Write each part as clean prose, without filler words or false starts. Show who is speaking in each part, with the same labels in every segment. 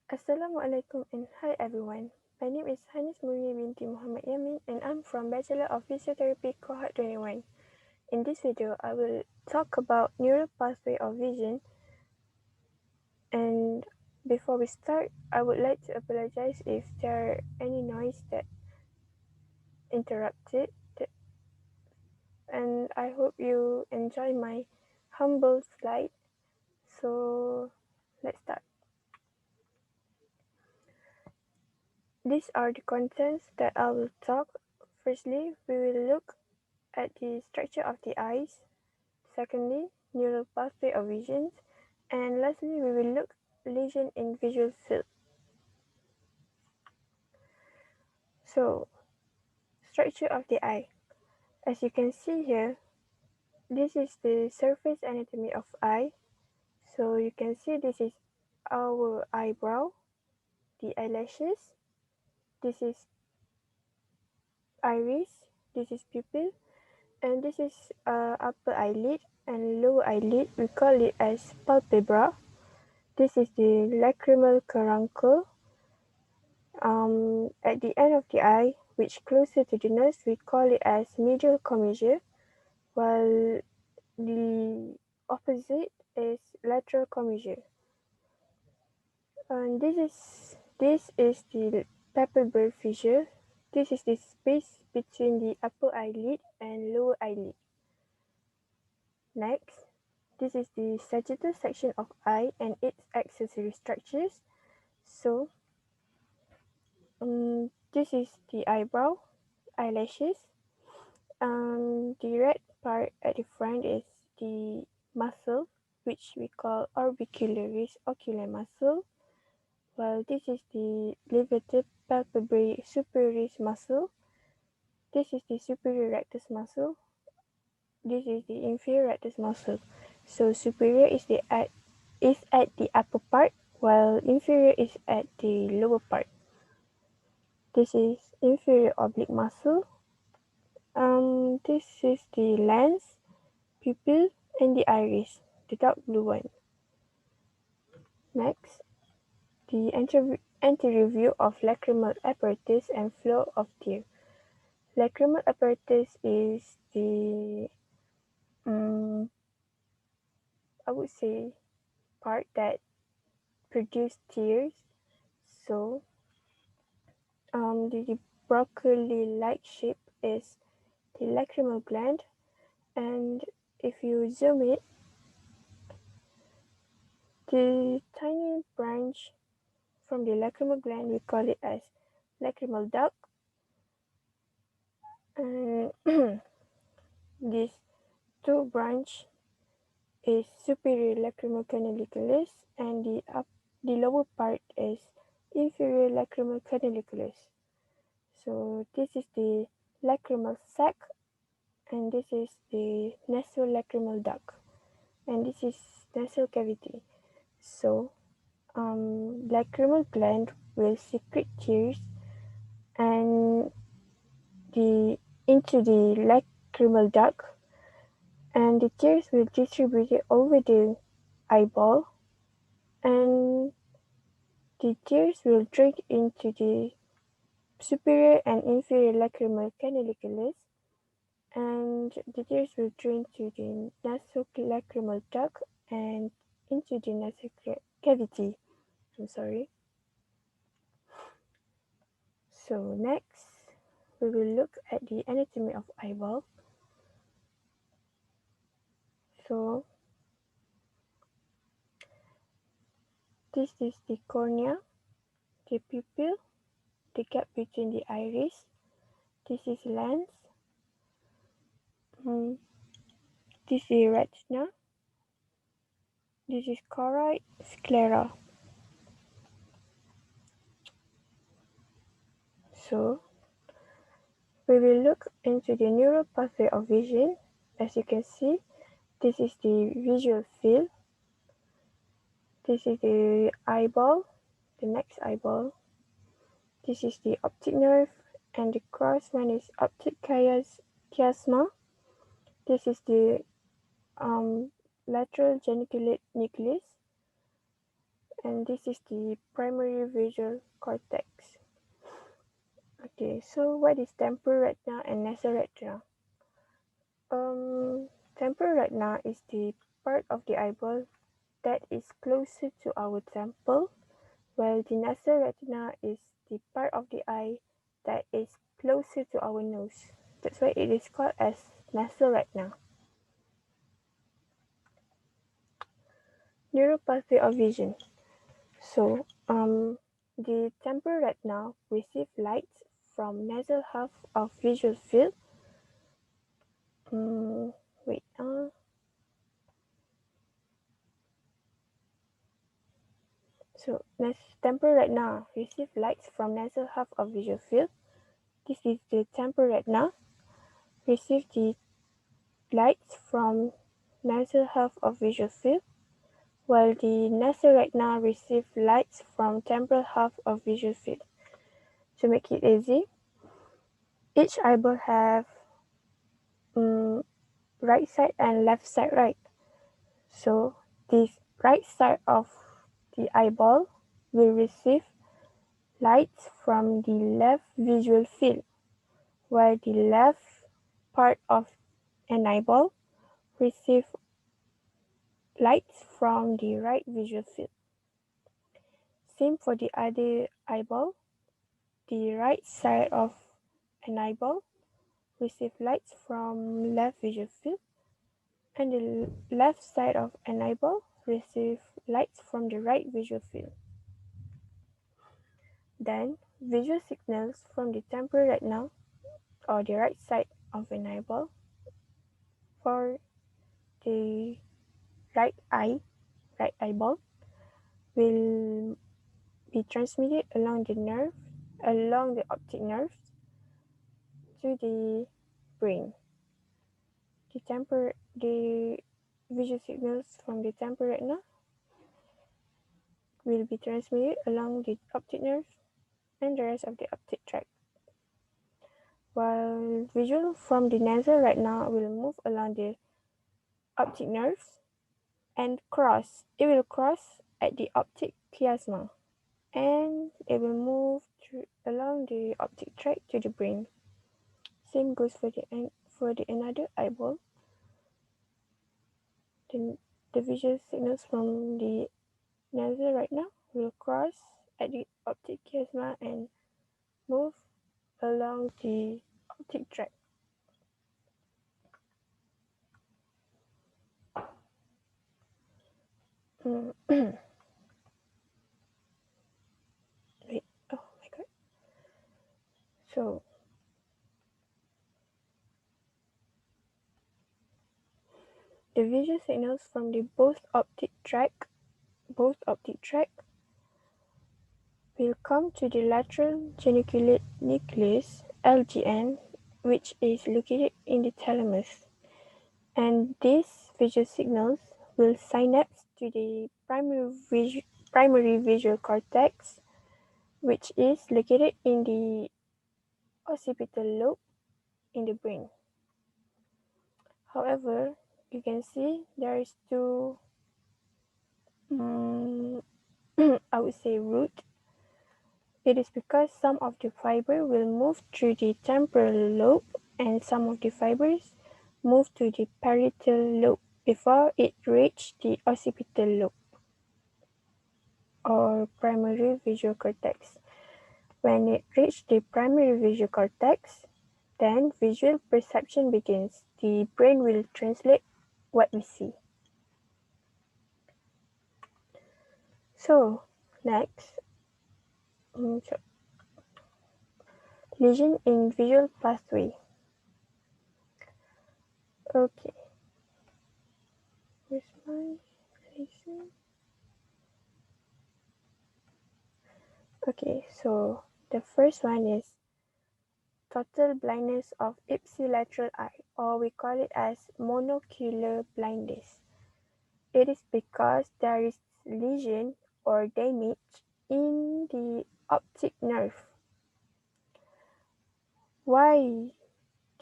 Speaker 1: Assalamualaikum and hi everyone. My name is Hanis Muria binti Muhammad Yamin and I'm from Bachelor of Physiotherapy Cohort 21. In this video, I will talk about neural pathway of vision, and before we start, I would like to apologize if there are any noise that interrupted, and I hope you enjoy my humble slide. So let's start. These are the contents that I will talk. Firstly, we will look at the structure of the eyes. Secondly, neural pathway of vision. And lastly, we will look lesion in visual field. So, structure of the eye. As you can see here, this is the surface anatomy of eye. So you can see this is our eyebrow, the eyelashes, this is iris, this is pupil, and this is upper eyelid and lower eyelid. We call it as palpebra. This is the lacrimal caruncle. At the end of the eye, which closer to the nose, we call it as medial commissure, while the opposite is lateral commissure. And this is the palpebral fissure. This is the space between the upper eyelid and lower eyelid. Next, this is the sagittal section of eye and its accessory structures. So, this is the eyebrow, eyelashes. The red part at the front is the muscle, which we call orbicularis ocular muscle, while this is the levator palpebrae superioris muscle. This is the superior rectus muscle. This is the inferior rectus muscle. So superior is at the upper part, while inferior is at the lower part. This is inferior oblique muscle. This is the lens, pupil, and the iris, the dark blue one. Next, the anterior view of lacrimal apparatus and flow of tear. Lacrimal apparatus is the, I would say, part that produce tears. So, the broccoli-like shape is the lacrimal gland, and if you zoom it, the tiny branch from the lacrimal gland, we call it as lacrimal duct, and this two branch is superior lacrimal canaliculus, and the lower part is inferior lacrimal canaliculus. So this is the lacrimal sac, and this is the nasolacrimal duct, and this is nasal cavity. So lacrimal gland will secrete tears and into the lacrimal duct, and the tears will distribute it over the eyeball, and the tears will drain into the superior and inferior lacrimal canaliculus, and the tears will drain to the nasolacrimal duct and into the nasal cavity. I'm sorry. So next, we will look at the anatomy of eyeball. So this is the cornea, the pupil, the gap between the iris. This is lens. This is retina. This is choroid, sclera. So we will look into the neural pathway of vision. As you can see, this is the visual field. This is the eyeball, the next eyeball. This is the optic nerve, and the cross one is optic chiasma. This is the lateral geniculate nucleus, and this is the primary visual cortex. Okay, so what is temporal retina and nasal retina? Temporal retina is the part of the eyeball that is closer to our temple, while the nasal retina is the part of the eye that is closer to our nose. That's why it is called as nasal retina. Neural pathway of vision. So, the temporal retina receives light from nasal half of visual field. Wait. So, temporal retina receives lights from nasal half of visual field. This is the temporal retina. Receive the lights from nasal half of visual field, while the nasal retina receives lights from temporal half of visual field. To make it easy, each eyeball have right side and left side, right? So this right side of the eyeball will receive lights from the left visual field, while the left part of an eyeball receive lights from the right visual field. Same for the other eyeball. The right side of an eyeball receive lights from left visual field, and the left side of an eyeball receive lights from the right visual field. Then, visual signals from the temporal retina or the right side of an eyeball for the right eyeball will be transmitted along the optic nerve to the brain. The visual signals from the temporal retina will be transmitted along the optic nerve and the rest of the optic tract, while visual from the nasal retina will move along the optic nerves and it will cross at the optic chiasma, and it will move along the optic tract to the brain. Same goes for the another eyeball. The visual signals from the nasal retina will cross at the optic chiasma and move along the optic tract. Wait, oh my god. So, the visual signals from the both optic tract will come to the lateral geniculate nucleus (LGN), which is located in the thalamus, and these visual signals will synapse to the primary visual cortex, which is located in the occipital lobe in the brain. However, you can see there is two, I would say, root. It is because some of the fiber will move through the temporal lobe and some of the fibers move to the parietal lobe before it reaches the occipital lobe or primary visual cortex. When it reaches the primary visual cortex, then visual perception begins. The brain will translate what we see. So, next, lesion in visual pathway. Okay, where's my lesion? Okay, so the first one is total blindness of ipsilateral eye, or we call it as monocular blindness. It is because there is lesion or damage in the optic nerve. Why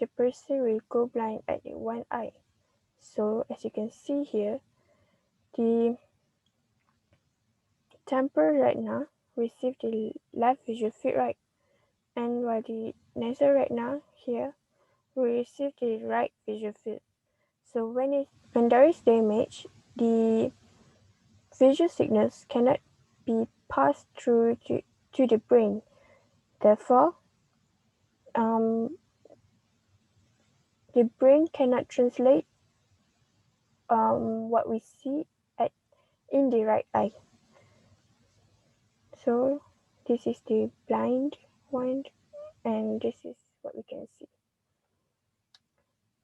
Speaker 1: the person will go blind at one eye? So as you can see here, the temporal retina receives the left visual field right, and while the nasal retina here will receive the right visual field. So when there is damage, the visual signals cannot be passed through to the brain. Therefore, um, the brain cannot translate what we see in the right eye. So this is the blind one, and this is what we can see.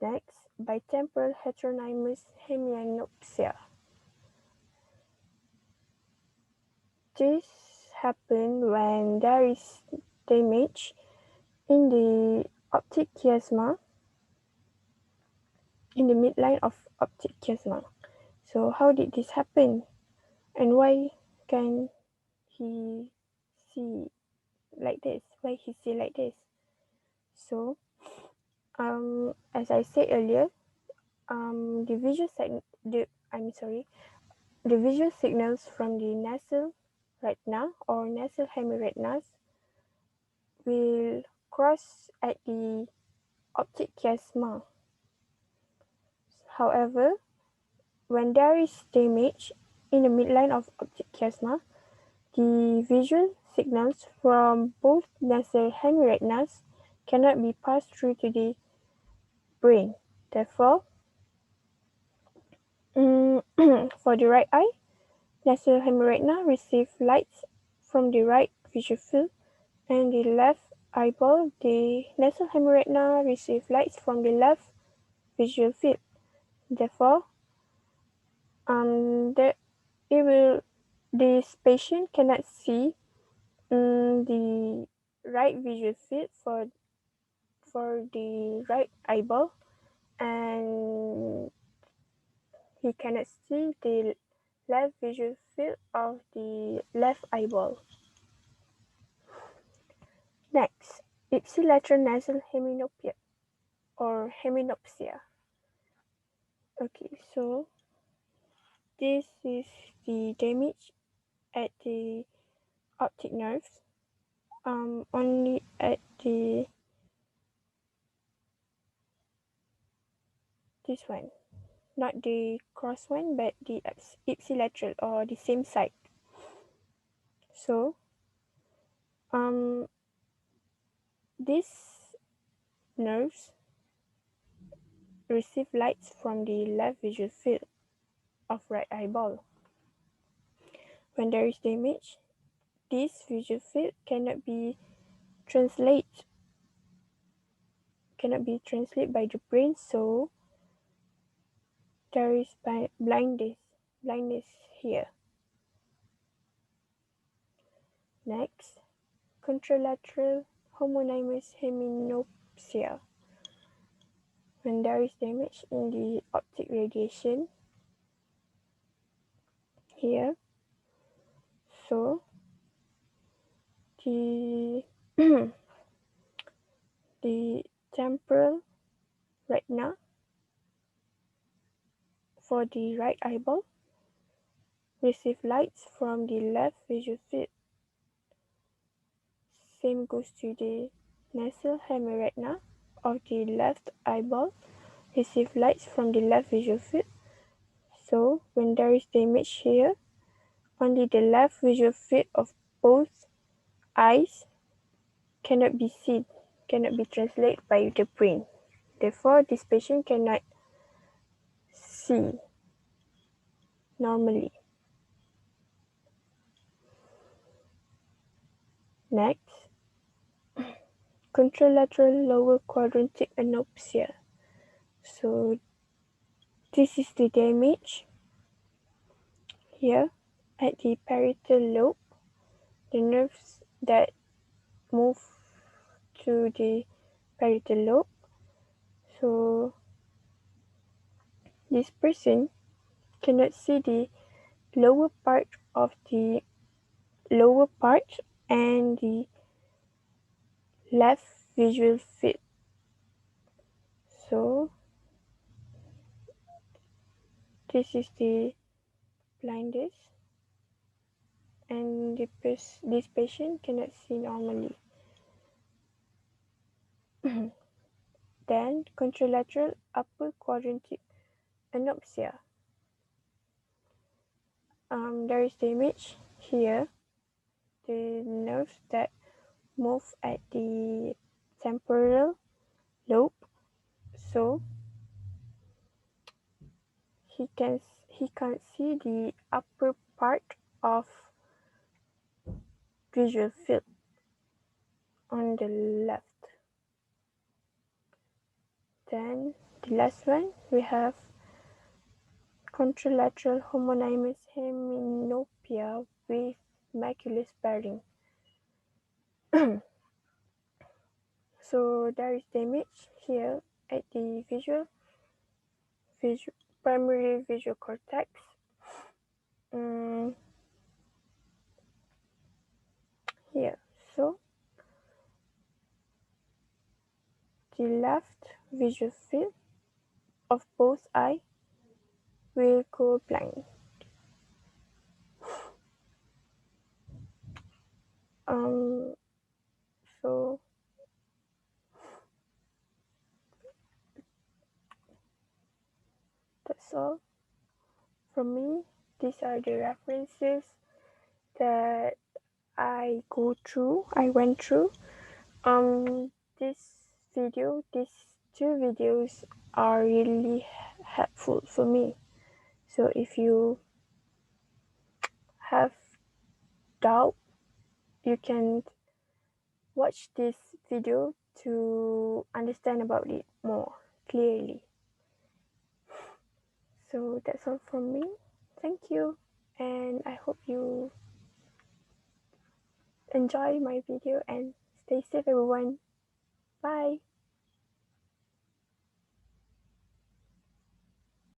Speaker 1: Next, bitemporal heteronymous hemianopsia. This happens when there is damage in the optic chiasma, in the midline of optic chiasma. So how did this happen, and why can he see like this? Why he see like this? So, as I said earlier, the visual signals from the nasal retina or nasal hemiretinas will cross at the optic chiasma. However, when there is damage in the midline of optic chiasma, the visual signals from both nasal hemiretinas cannot be passed through to the brain. Therefore, for the right eye, nasal hemiretina receive lights from the right visual field, and the left eyeball, the nasal hemiretina receive lights from the left visual field. Therefore, the this patient cannot see the right visual field for the right eyeball, and he cannot see the left visual field of the left eyeball. Next, ipsilateral nasal heminopia or heminopsia. Okay, so this is the damage at the optic nerves, only at this one, not the cross one, but the ipsilateral or the same side. So, these nerves receive lights from the left visual field of right eyeball. When there is damage, this visual field cannot be translated by the brain, so there is blindness here. Next, contralateral homonymous heminopsia. When there is damage in the optic radiation here, so the the temporal retina for the right eyeball receive lights from the left visual field. Same goes to the nasal hemiretina of the left eyeball, receive lights from the left visual field. So when there is damage here, only the left visual field of both eyes cannot be seen, cannot be translated by the brain. Therefore, this patient cannot see normally. Next, contralateral lower quadrantic anopsia. So this is the damage here at the parietal lobe, the nerves that move to the parietal lobe. So this person cannot see the lower part and the left visual field. So this is the blindness. and this patient cannot see normally. Then contralateral upper quadrant anoxia. There is the image here. The nerves that move at the temporal lobe, so he can't see the upper part of visual field on the left. Then the last one we have contralateral homonymous heminopia with macular sparing. So there is the image here at the primary visual cortex. Here, so the left visual field of both eye will go blind. So that's all from me. These are the references that I went through. These two videos are really helpful for me. So if you have doubt, you can watch this video to understand about it more clearly. So that's all from me. Thank you, and I hope you enjoy my video and stay safe, everyone. Bye.